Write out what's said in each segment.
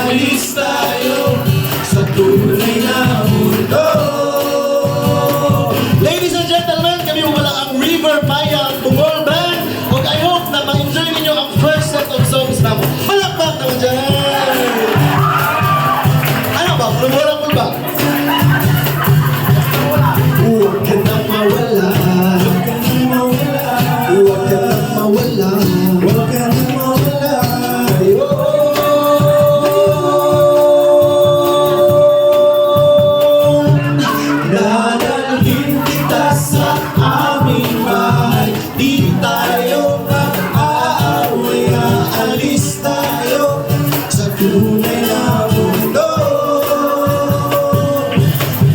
alis tayo sa tunay na mundo. Ladies and gentlemen, kami wala ang River Maya Bungol Band. Ug I hope na ma-enjoy ninyo ang first set of songs na mo. Palakpak naman dyan! Ano ba? Lumura mo ba? Huwag ka nang mawala. Huwag ka nang mawala. Huwag ka nang mawala. Dadalhin kita sa aming bahay. Di tayo mag-aaway. Aalis tayo sa tunay na mundo.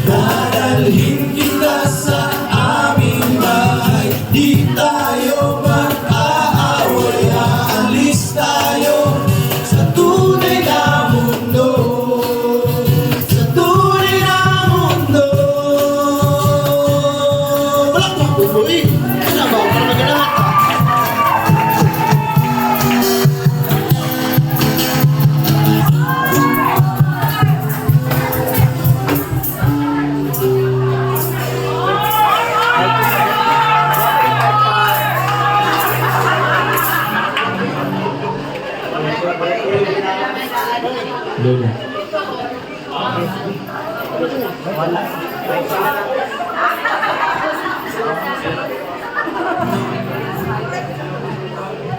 Dadalhin kita sa aming bahay. Di tayo mag-aaway. Aalis tayo sa tunay na mundo. Sa tunay na mundo. Balak mo po, Roy. Ano ba? Para maganahan ka.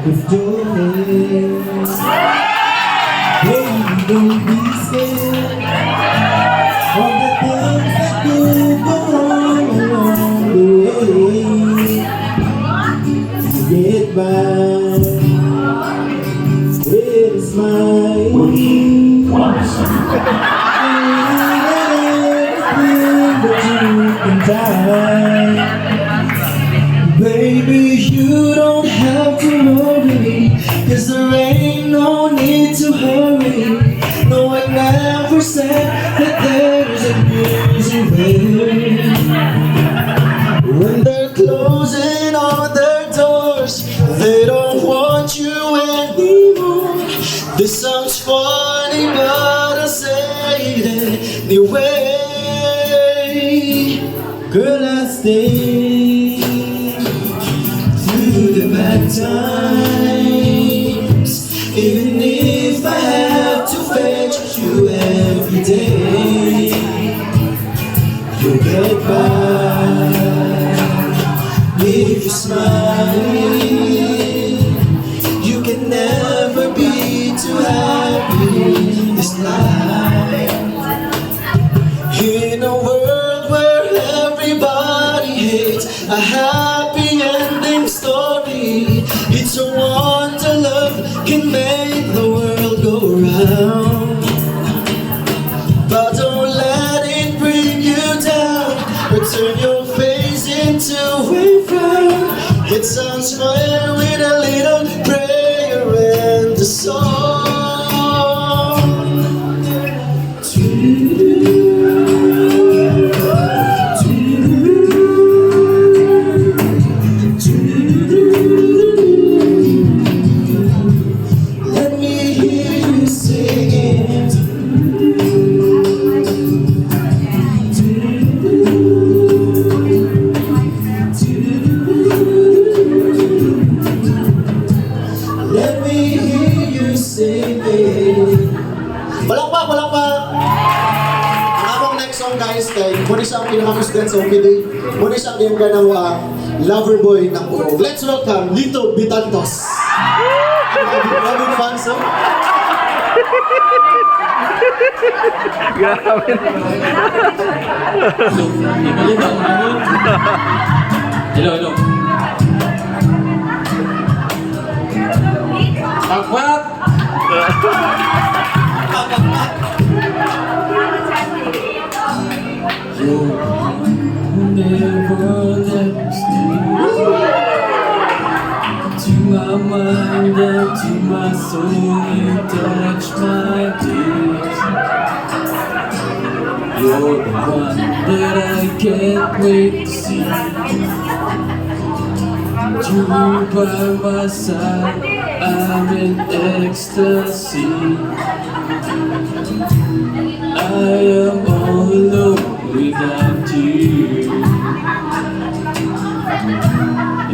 If you're there, baby, don't be scared of the things that could go wrong along the way. Get by with a smile. Baby, you don't have to worry, 'cause there ain't no need to hurry. No, I never said that there's an easy way. When they're closing all their doors, they don't want you anymore. This sounds funny, but I'll say it anyway. Girl, I stay through the bad times, even if I have to fetch you every day. You get by if you smile. You can never be too happy in this life. In a world where everybody hates a happy ending story, it's a wonder love can make the world go round. But don't let it bring you down or turn your face into a frown. It sounds fine with a little prayer and a song. Let me hear you sing it. Let me hear you sing it. Palakpak, palakpak! Ang among next song guys, kay muna siya ang pinakamusgan sa OPD. Muna siya ang iyong ganang lover boy ng Urog. Let's welcome Lito Bitantos. Loving fans, no? Grabe. Hello, hello. Pakpak! You never let to my mind and to my soul, you touch my tears. You're the one that I can't wait to see. You by my side. I'm in ecstasy. I am all alone without you.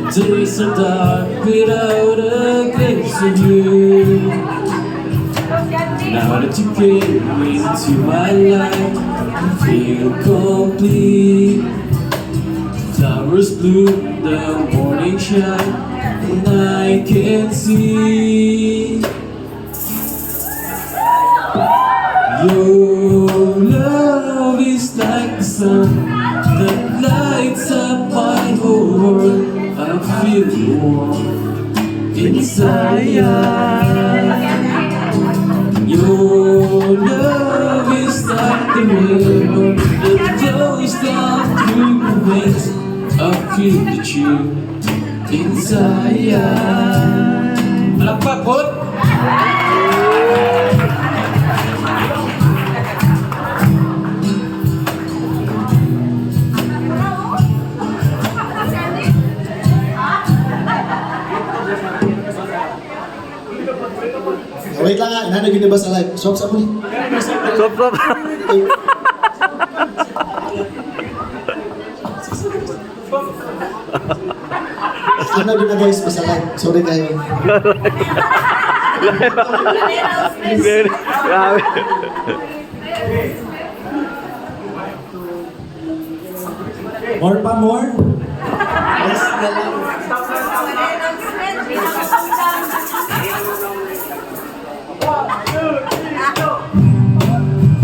The days are dark without a glimpse of you. Now that you came into my life, I feel complete. Flowers bloom, the morning shine, and I can see your love is like the sun that lights up my whole world. I feel warm inside. Your love is like the river that flows down through my veins. I feel the chill inside. Malakpak po! Wait lang nga, inanay gini ba sa live? Sob sa mo ni? Stop, stop. Ano din na guys pa sa live? Sorry kayo. Grabe. More pa, more? Yes na lang.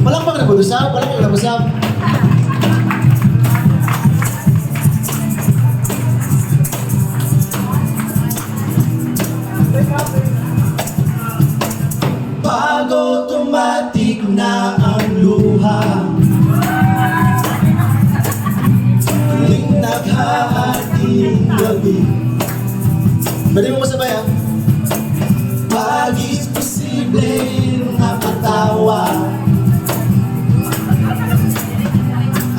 Walang pang nabudusap, walang pang nabudusap. Pag automatic na ang luha, tuwing naghahating gabi. Pwede mo masabay ha? Pag imposible nakatawa,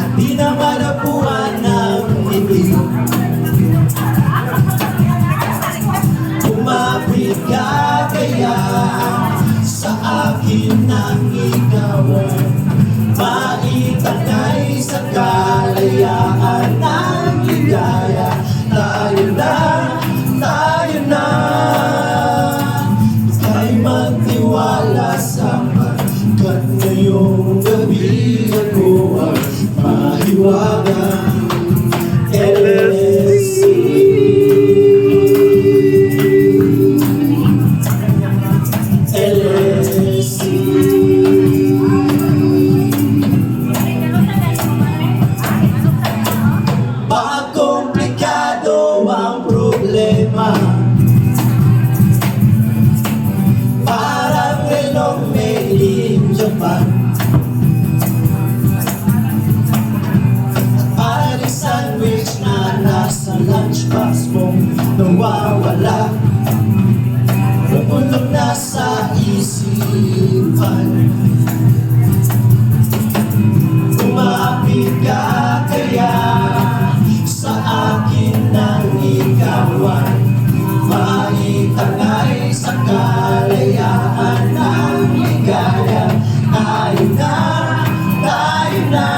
at di naman napuan ng ibig. Kumapit ka kaya sa akin ng ikaw, maitangay sa kalayaan ng ligaya. Tayo na, tayo na, ika'y magtiwala sa pagkat ngayong gabi ako ay mahiwagang LSC. Bakit komplikado ang problema? Parang renong made in Japan. At parang sandwich na nasa lunchbox mong nawawala, pupunok na sa isipan. Kumapit ka kaya sa akin ng ikawan, maitangay sa kalayaan ng ligaya. Tayo na, tayo na,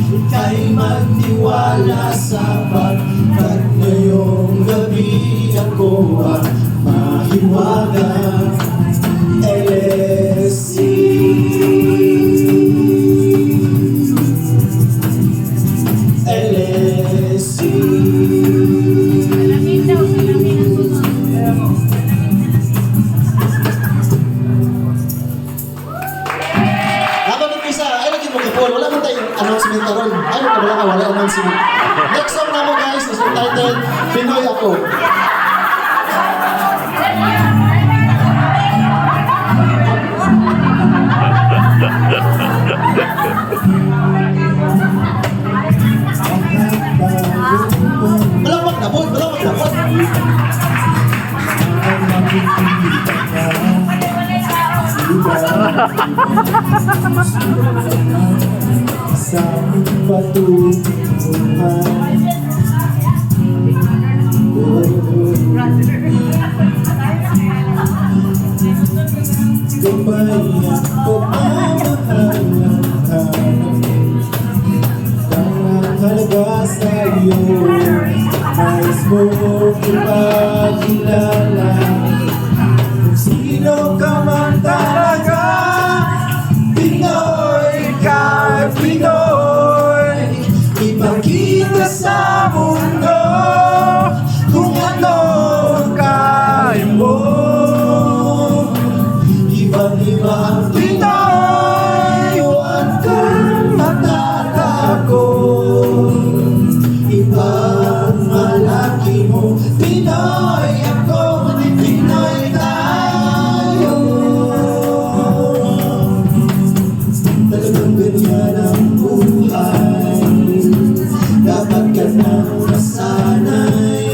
ika'y magtiwala sa pagkat ngayong gabi ako ang mahiwagang LSC. LSC. Habang nag-isa, ay lagyan mo kapol. Wala man tayong announcement karon. Ay, wala ka, wala announcement. Next song naman guys, is entitled Pinoy Ako. Malawak na po, malawak na po. Sa patutungan, Gabayan ko pamahalang halaga sa'yo. Nais mo ipakilala kung sino ka man talaga. Pinoy ka, Pinoy. Ipakita sa mundo kung ano ang kaya mo. Ibang-iba ang Pinoy, huwag kang matatakot. Ibang malaki mo, Pinoy ako, Pinoy tayo. Talagang ganyan ang buhay, dapat ka nang masanay.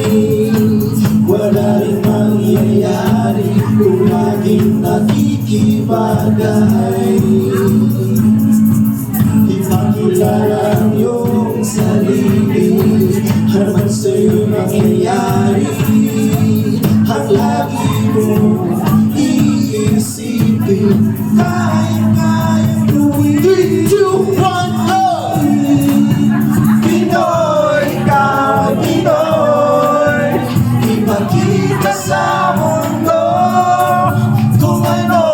Wala rin mangyayari kung laging nakikibagay. Ipakilala ang iyong sarili, hanggang sa'yo mangyayari ang lagi mo iisipin. Kaya-kaya tuwing 3, 2, 1, go! Pinoy ka, Pinoy. Ipakita sa mundo kung ano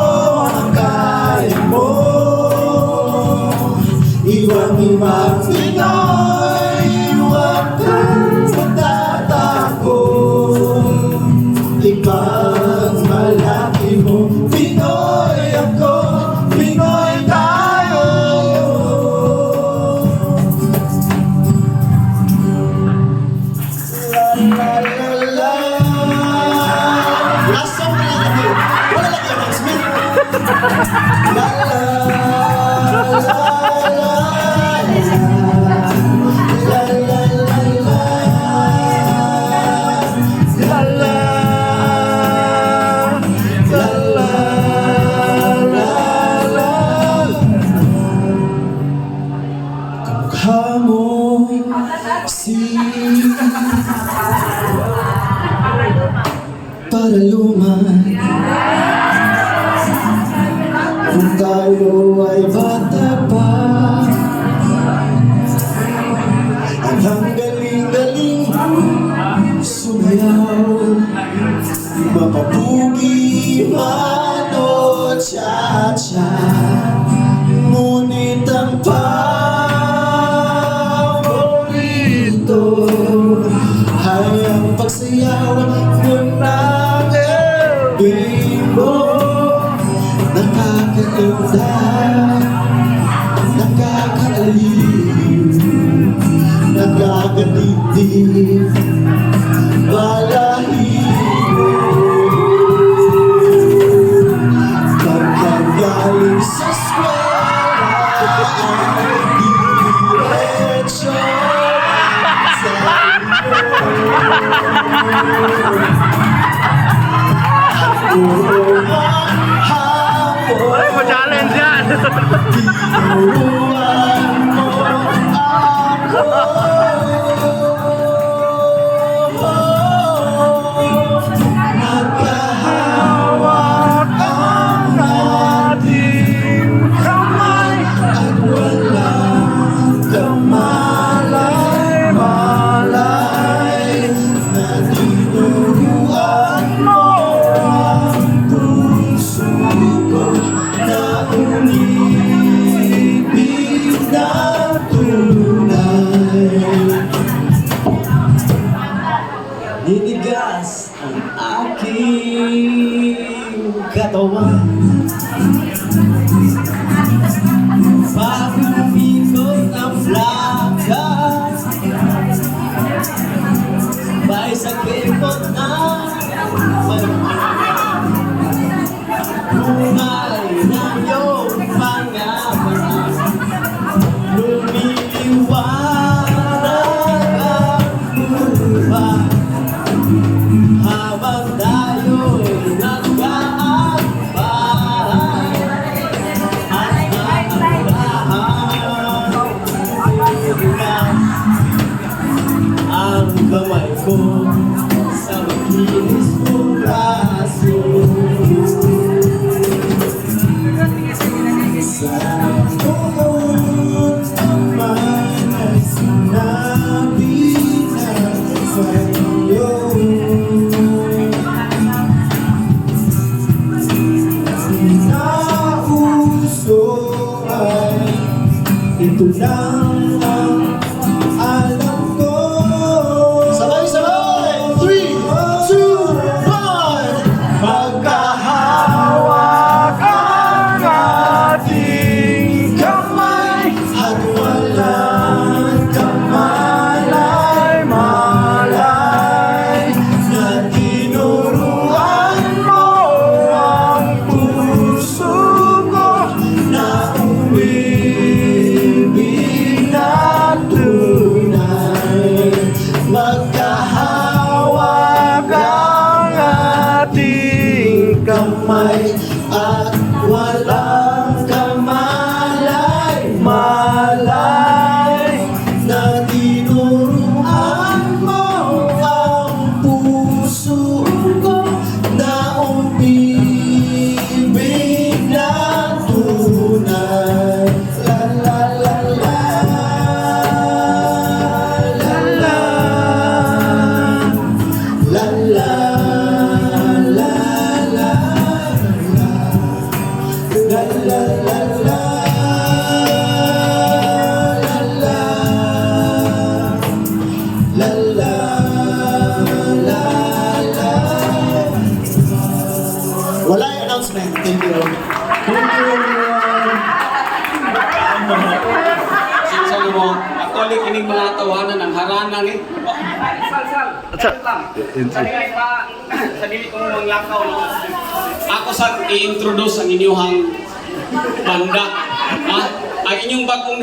ang kaya mo. Iwang-ibang Pinoy, huwag kang matatakot. Ibang malaki mo, Pinoy ako, Pinoy tayo. La la la la. Last song na natin. Wala lang yung announcement. La la la kamukha mo si Paraluman. Kung tayo ay bata pa, ang galing-galing sumayaw, mapapugi man o cha-cha. Ngunit ang paborito ay ang pagsayaw ng bimbo. Nakakaganda, nakakaaliw, nakakadibdib, balahibo. Pagkagaling sa eskwela ay diretso sa inyo. Ay, pa-challenge yan! Tinuruan mo ako. Nagkahawak ang ating kamay at walang kamalay-malay na tinuruan mo ang puso ko na umibig na tunay. Ninigas ang aking katawan, pag-umikot ng plaka, may sakipot na bungay ng iyong mga mata. Lumiliwanag ang lupa habang tayo'y nag-aakbay at naanggahan ang kamay ko sa makinis mong ito lang ang alam ko. Sabay-sabay! 3, 2, 1! Magkahawak ang ating kamay at walang kamalay-malay na tinuruan mo ang puso ko na umibig na tunay. Magkahawak ang ating kamay at walang kamalay-malay na tinuruan mo ang puso ko na umibig na tunay. La la la la, la la, la la, la la, la la la la, la la, la la. Wala yung announcement. Thank you. Thank you, everyone. Sinsa mo, actually kining mga tawanan ang harana ni. Sal lang. Kanina pa sa dili ko mga lakaw no. Ako sa i-introduce ang inyong banda. Ha? Ang inyong bagong